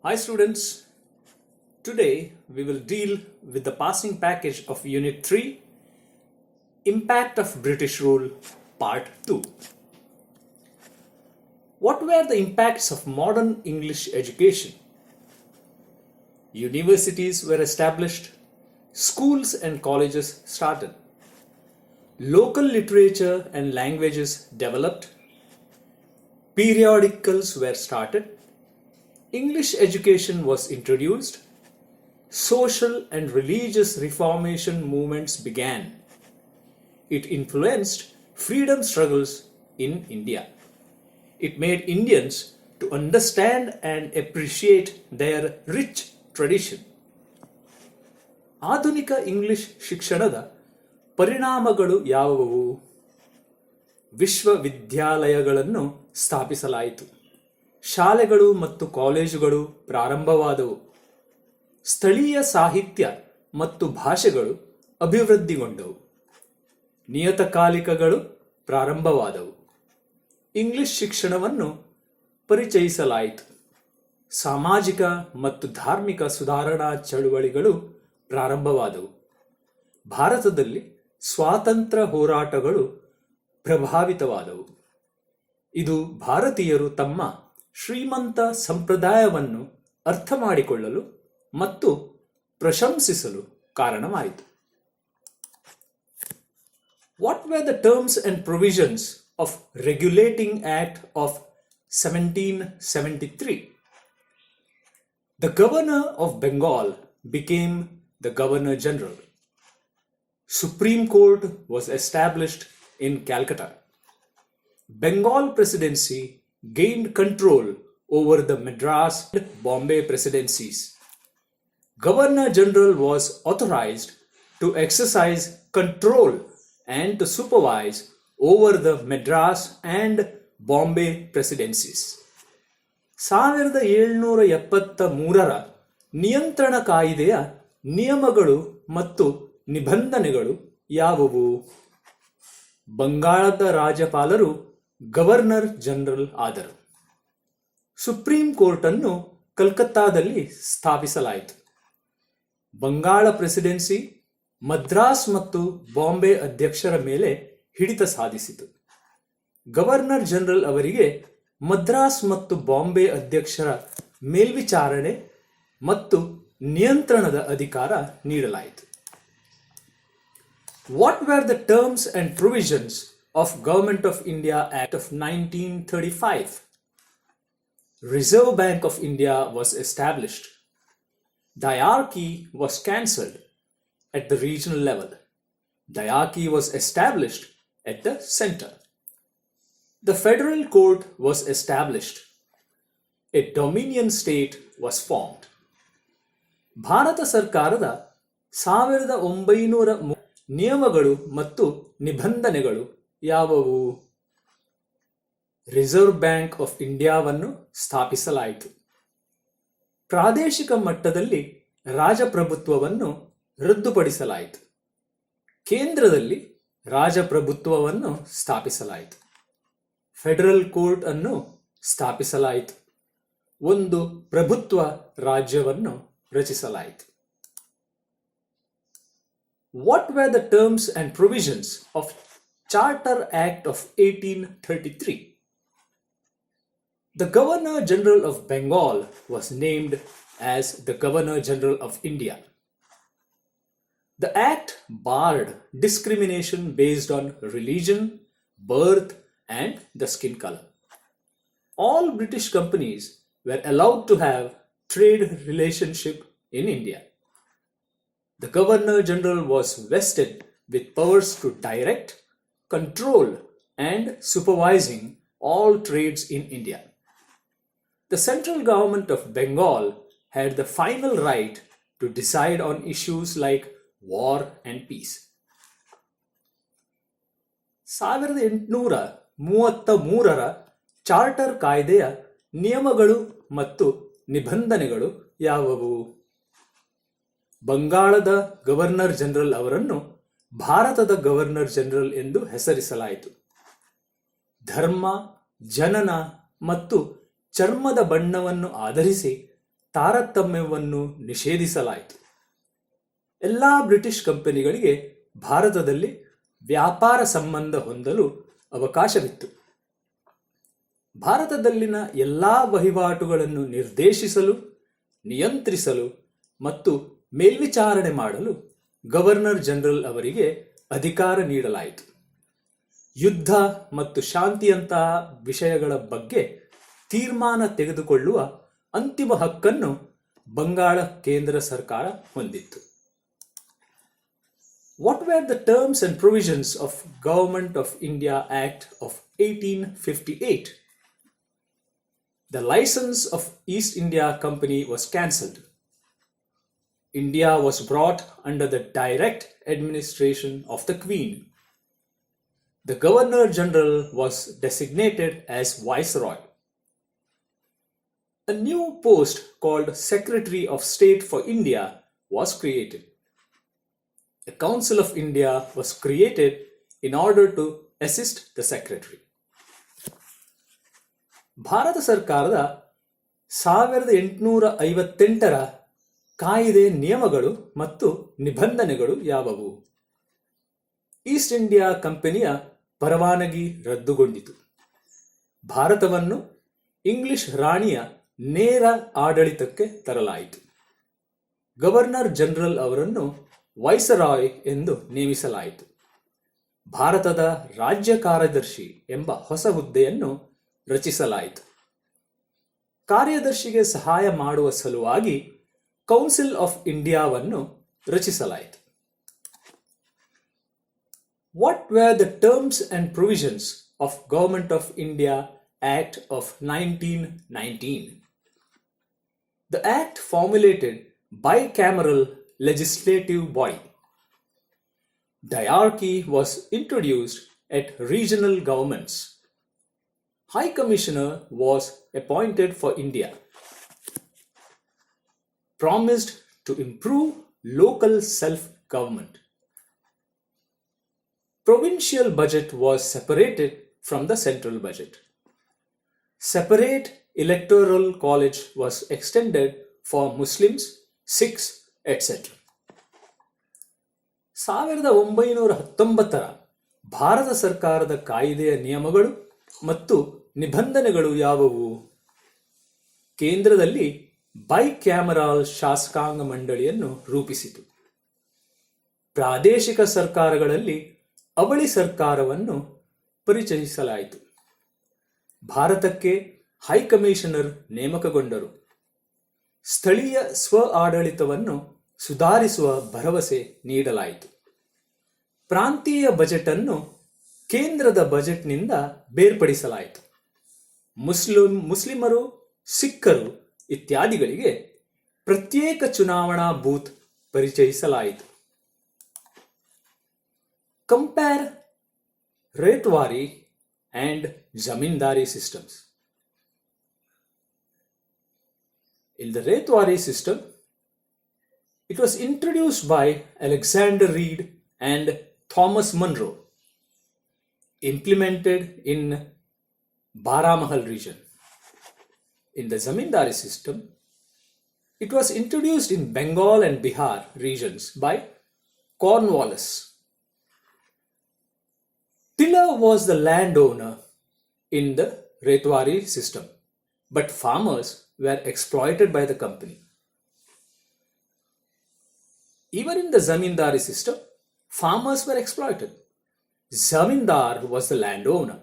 Hi students, today we will deal with the passing package of Unit 3, Impact of British Rule, Part 2. What were the impacts of modern English education? Universities were established, schools and colleges started, local literature and languages developed, periodicals were started, English education was introduced, social and religious reformation movements began. It influenced freedom struggles in India. It made Indians to understand and appreciate their rich tradition. ಆಧುನಿಕ English ಶಿಕ್ಷಣದ ಪರಿಣಾಮಗಳು ಯಾವುವು? ವಿಶ್ವವಿದ್ಯಾಲಯಗಳನ್ನು ಸ್ಥಾಪಿಸಲಾಯಿತು. ಶಾಲೆಗಳು ಮತ್ತು ಕಾಲೇಜುಗಳು ಪ್ರಾರಂಭವಾದವು. ಸ್ಥಳೀಯ ಸಾಹಿತ್ಯ ಮತ್ತು ಭಾಷೆಗಳು ಅಭಿವೃದ್ಧಿಗೊಂಡವು. ನಿಯತಕಾಲಿಕಗಳು ಪ್ರಾರಂಭವಾದವು. ಇಂಗ್ಲಿಷ್ ಶಿಕ್ಷಣವನ್ನು ಪರಿಚಯಿಸಲಾಯಿತು. ಸಾಮಾಜಿಕ ಮತ್ತು ಧಾರ್ಮಿಕ ಸುಧಾರಣಾ ಚಳುವಳಿಗಳು ಪ್ರಾರಂಭವಾದವು. ಭಾರತದಲ್ಲಿ ಸ್ವಾತಂತ್ರ್ಯ ಹೋರಾಟಗಳು ಪ್ರಭಾವಿತವಾದವು. ಇದು ಭಾರತೀಯರು ತಮ್ಮ ಶ್ರೀಮಂತ ಸಂಪ್ರದಾಯವನ್ನು ಅರ್ಥ ಮಾಡಿಕೊಳ್ಳಲು ಮತ್ತು ಪ್ರಶಂಸಿಸಲು ಕಾರಣವಾಯಿತು. What were the terms and provisions of Regulating Act of 1773? The Governor of Bengal became the Governor General. Supreme Court was established in Calcutta. Bengal Presidency gained control over the Madras and Bombay presidencies. Governor General was authorized to exercise control and to supervise over the Madras and Bombay presidencies. 1773ರ ನಿಯಂತ್ರಣ ಕಾಯಿದೆಯ ನಿಯಮಗಳು ಮತ್ತು ನಿಬಂಧನೆಗಳು ಯಾವುವು? ಬಂಗಾಳದ ರಾಜ್ಯಪಾಲರು governor general ಆದರು. Supreme court ಅನ್ನು ಕಲ್ಕತ್ತಾದಲ್ಲಿ ಸ್ಥಾಪಿಸಲಾಯಿತು. ಬಂಗಾಳ ಪ್ರೆಸಿಡೆನ್ಸಿ ಮದ್ರಾಸ್ ಮತ್ತು ಬಾಂಬೆ ಅಧ್ಯಕ್ಷರ ಮೇಲೆ ಹಿಡಿತ ಸಾಧಿಸಿತು. ಗವರ್ನರ್ ಜನರಲ್ ಅವರಿಗೆ ಮದ್ರಾಸ್ ಮತ್ತು ಬಾಂಬೆ ಅಧ್ಯಕ್ಷರ ಮೇಲ್ವಿಚಾರಣೆ ಮತ್ತು ನಿಯಂತ್ರಣದ ಅಧಿಕಾರ ನೀಡಲಾಯಿತು. What were the terms and provisions of Government of India Act of 1935? Reserve Bank of India was established. Diarchy was cancelled at the regional level. Diarchy was established at the center. The federal court was established. A dominion state was formed. Bharat ಸರ್ಕಾರದ 1900 ನಿಯಮಗಳು ಮತ್ತು ನಿಬಂಧನೆಗಳು ಯಾವುವು? Reserve bank of ಇಂಡಿಯಾವನ್ನು ಸ್ಥಾಪಿಸಲಾಯಿತು. ಪ್ರಾದೇಶಿಕ ಮಟ್ಟದಲ್ಲಿ ರಾಜಪ್ರಭುತ್ವವನ್ನು ರದ್ದುಪಡಿಸಲಾಯಿತು. ಕೇಂದ್ರದಲ್ಲಿ ರಾಜಪ್ರಭುತ್ವವನ್ನು ಸ್ಥಾಪಿಸಲಾಯಿತು. ಫೆಡರಲ್ ಕೋರ್ಟ್ ಅನ್ನು ಸ್ಥಾಪಿಸಲಾಯಿತು. ಒಂದು ಪ್ರಭುತ್ವ ರಾಜ್ಯವನ್ನು ರಚಿಸಲಾಯಿತು. What were the terms and provisions of Charter Act of 1833? The Governor General of Bengal was named as the Governor General of India. The act barred discrimination based on religion, birth, and the skin color. All British companies were allowed to have trade relationship in India. The Governor General was vested with powers to direct, control, and supervising all trades in India. The central government of Bengal had the final right to decide on issues like war and peace. 1833ರ charter ಕಾಯ್ದೆಯ ನಿಯಮಗಳು ಮತ್ತು ನಿಬಂಧನೆಗಳು ಯಾವುವು? ಬಂಗಾಳದ governor general ಅವರನ್ನು ಭಾರತದ governor general ಎಂದು ಹೆಸರಿಸಲಾಯಿತು. ಧರ್ಮ, ಜನನ ಮತ್ತು ಚರ್ಮದ ಬಣ್ಣವನ್ನು ಆಧರಿಸಿ ತಾರತಮ್ಯವನ್ನು ನಿಷೇಧಿಸಲಾಯಿತು. ಎಲ್ಲ ಬ್ರಿಟಿಷ್ ಕಂಪನಿಗಳಿಗೆ ಭಾರತದಲ್ಲಿ ವ್ಯಾಪಾರ ಸಂಬಂಧ ಹೊಂದಲು ಅವಕಾಶವಿತ್ತು. ಭಾರತದಲ್ಲಿನ ಎಲ್ಲ ವಹಿವಾಟುಗಳನ್ನು ನಿರ್ದೇಶಿಸಲು, ನಿಯಂತ್ರಿಸಲು ಮತ್ತು ಮೇಲ್ವಿಚಾರಣೆ ಮಾಡಲು ಗವರ್ನರ್ ಜನರಲ್ ಅವರಿಗೆ ಅಧಿಕಾರ ನೀಡಲಾಯಿತು. ಯುದ್ಧ ಮತ್ತು ಶಾಂತಿಯಂತಹ ವಿಷಯಗಳ ಬಗ್ಗೆ ತೀರ್ಮಾನ ತೆಗೆದುಕೊಳ್ಳುವ ಅಂತಿಮ ಹಕ್ಕನ್ನು ಬಂಗಾಳ ಕೇಂದ್ರ ಸರ್ಕಾರ ಹೊಂದಿತ್ತು. What were the terms and provisions of Government of India Act of 1858? The license of East India Company was cancelled. India was brought under the direct administration of the Queen. The Governor General was designated as Viceroy. A new post called Secretary of State for India was created. A Council of India was created in order to assist the Secretary. Bharat ಸರ್ಕಾರದ 1858ರ ಕಾಯಿದೆ ನಿಯಮಗಳು ಮತ್ತು ನಿಬಂಧನೆಗಳು ಯಾವುವು? East India ಕಂಪನಿಯ ಪರವಾನಗಿ ರದ್ದುಗೊಂಡಿತು. ಭಾರತವನ್ನು English ರಾಣಿಯ ನೇರ ಆಡಳಿತಕ್ಕೆ ತರಲಾಯಿತು. ಗವರ್ನರ್ ಜನರಲ್ ಅವರನ್ನು ವೈಸರಾಯ್ ಎಂದು ನೇಮಿಸಲಾಯಿತು. ಭಾರತದ ರಾಜ್ಯ ಕಾರ್ಯದರ್ಶಿ ಎಂಬ ಹೊಸ ಹುದ್ದೆಯನ್ನು ರಚಿಸಲಾಯಿತು. ಕಾರ್ಯದರ್ಶಿಗೆ ಸಹಾಯ ಮಾಡುವ ಸಲುವಾಗಿ ಕೌನ್ಸಿಲ್ ಆಫ್ ಇಂಡಿಯಾವನ್ನು ರಚಿಸಲಾಯಿತು. What were the terms and provisions of Government of India Act of 1919? The Act formulated bicameral legislative body. Diarchy was introduced at regional governments. High Commissioner was appointed for India. Promised to improve local self-government. Provincial budget was separated from the central budget. Separate electoral college was extended for Muslims, Sikhs, etc. 1919ರ Bharat ಸರ್ಕಾರದ ಕಾಯ್ದೆಯ ನಿಯಮಗಳು ಮತ್ತು ನಿಬಂಧನೆಗಳು ಯಾವುವು? ಕೇಂದ್ರದಲ್ಲಿ ಬೈಕ್ಯಾಮರಲ್ ಶಾಸಕಾಂಗ ಮಂಡಳಿಯನ್ನು ರೂಪಿಸಿತು. ಪ್ರಾದೇಶಿಕ ಸರ್ಕಾರಗಳಲ್ಲಿ ಅವಳಿ ಸರ್ಕಾರವನ್ನು ಪರಿಚಯಿಸಲಾಯಿತು. ಭಾರತಕ್ಕೆ ಹೈಕಮಿಷನರ್ ನೇಮಕಗೊಂಡರು. ಸ್ಥಳೀಯ ಸ್ವ ಆಡಳಿತವನ್ನು ಸುಧಾರಿಸುವ ಭರವಸೆ ನೀಡಲಾಯಿತು. ಪ್ರಾಂತೀಯ ಬಜೆಟ್ ಅನ್ನು ಕೇಂದ್ರದ ಬಜೆಟ್ನಿಂದ ಬೇರ್ಪಡಿಸಲಾಯಿತು. ಮುಸ್ಲಿಮರು, ಸಿಖ್ಖರು ಇತ್ಯಾದಿಗಳಿಗೆ ಪ್ರತ್ಯೇಕ ಚುನಾವಣಾ ಬೂತ್ ಪರಿಚಯಿಸಲಾಯಿತು. Compare Retwari and Zamindari systems. In the Retwari system, it was introduced by Alexander Reed and Thomas Munro, implemented in Baramahal region. In the Zamindari system, it was introduced in Bengal and Bihar regions by Cornwallis. Tiller was the landowner in the Retwari system, but farmers were exploited by the company. Even in the Zamindari system, farmers were exploited. Zamindar was the landowner.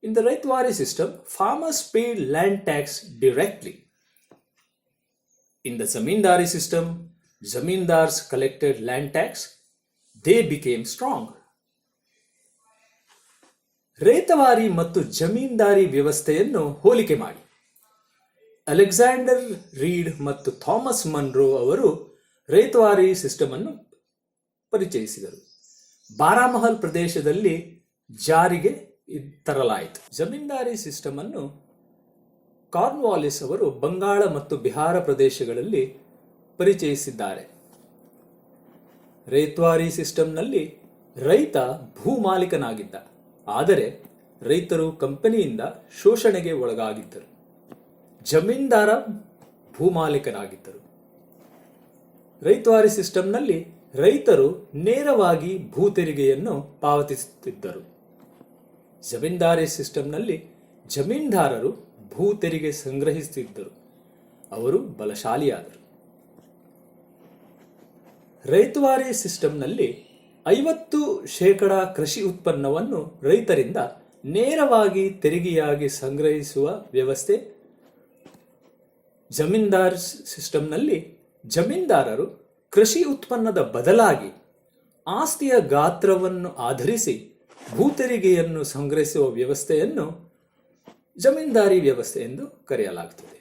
In the Retwari system, farmers paid land tax directly. In the Zamindari system, Zamindars collected land tax. They became strong. ರೇತವಾರಿ ಮತ್ತು ಜಮೀನ್ದಾರಿ ವ್ಯವಸ್ಥೆಯನ್ನು ಹೋಲಿಕೆ ಮಾಡಿ. Alexander read ಮತ್ತು Thomas Munro ಅವರು ರೇತವಾರಿ system ಅನ್ನು ಪರಿಚಯಿಸಿದರು. ಬಾರಾಮಹಲ್ ಪ್ರದೇಶದಲ್ಲಿ ಜಾರಿಗೆ ತರಲಾಯಿತು. ಜಮೀನ್ದಾರಿ ಸಿಸ್ಟಮ್ ಅನ್ನು ಕಾರ್ನ್ವಾಲಿಸ್ ಅವರು ಬಂಗಾಳ ಮತ್ತು ಬಿಹಾರ ಪ್ರದೇಶಗಳಲ್ಲಿ ಪರಿಚಯಿಸಿದ್ದಾರೆ. ರೇತ್ವಾರಿ ಸಿಸ್ಟಂನಲ್ಲಿ ರೈತ ಭೂಮಾಲೀಕನಾಗಿದ್ದ, ಆದರೆ ರೈತರು ಕಂಪನಿಯಿಂದ ಶೋಷಣೆಗೆ ಒಳಗಾಗಿದ್ದರು. ಜಮೀನ್ದಾರ ಭೂಮಾಲೀಕನಾಗಿದ್ದರು. ರೈತವಾರಿ ಸಿಸ್ಟಂನಲ್ಲಿ ರೈತರು ನೇರವಾಗಿ ಭೂ ತೆರಿಗೆಯನ್ನು ಪಾವತಿಸುತ್ತಿದ್ದರು. ಜಮೀನ್ದಾರಿ ಸಿಸ್ಟಂನಲ್ಲಿ ಜಮೀನ್ದಾರರು ಭೂ ತೆರಿಗೆ ಸಂಗ್ರಹಿಸುತ್ತಿದ್ದರು. ಅವರು ಬಲಶಾಲಿಯಾದರು. ರೈತವಾರಿ ಸಿಸ್ಟಂನಲ್ಲಿ 50% ಕೃಷಿ ಉತ್ಪನ್ನವನ್ನು ರೈತರಿಂದ ನೇರವಾಗಿ ತೆರಿಗೆಯಾಗಿ ಸಂಗ್ರಹಿಸುವ ವ್ಯವಸ್ಥೆ. ಜಮೀನ್ದಾರ್ ಸಿಸ್ಟಂನಲ್ಲಿ ಜಮೀನ್ದಾರರು ಕೃಷಿ ಉತ್ಪನ್ನದ ಬದಲಾಗಿ ಆಸ್ತಿಯ ಗಾತ್ರವನ್ನು ಆಧರಿಸಿ ಭೂ ತೆರಿಗೆಯನ್ನು ಸಂಗ್ರಹಿಸುವ ವ್ಯವಸ್ಥೆಯನ್ನು ಜಮೀನ್ದಾರಿ ವ್ಯವಸ್ಥೆ ಎಂದು ಕರೆಯಲಾಗುತ್ತದೆ.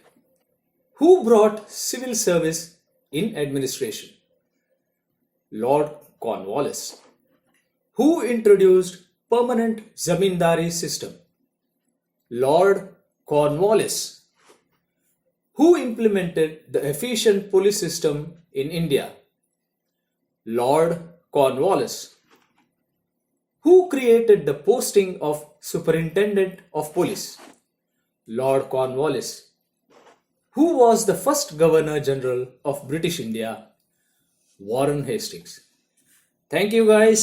Who brought civil service in administration? Lord Cornwallis. Who introduced permanent zamindari system? Lord Cornwallis. Who implemented the efficient police system in India? Lord Cornwallis. Who created the posting of Superintendent of Police? Lord Cornwallis. Who was the first Governor General of British India? Warren Hastings. Thank you guys.